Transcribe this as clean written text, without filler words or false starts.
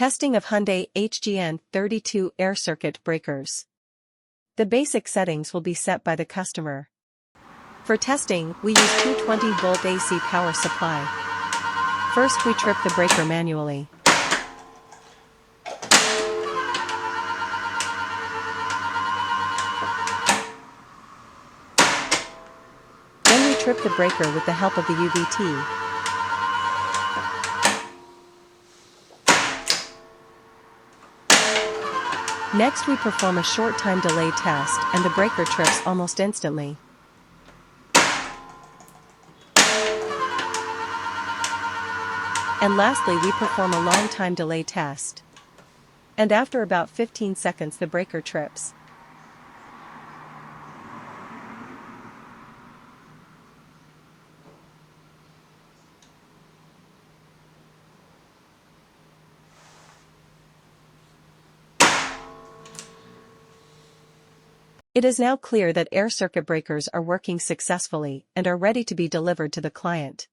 Testing of Hyundai HGN32 air circuit breakers. The basic settings will be set by the customer. For testing, we use 220-volt AC power supply. First we trip the breaker manually. Then we trip the breaker with the help of the UVT. Next we perform a short time delay test and the breaker trips almost instantly. And lastly we perform a long time delay test. And after about 15 seconds the breaker trips. It is now clear that air circuit breakers are working successfully and are ready to be delivered to the client.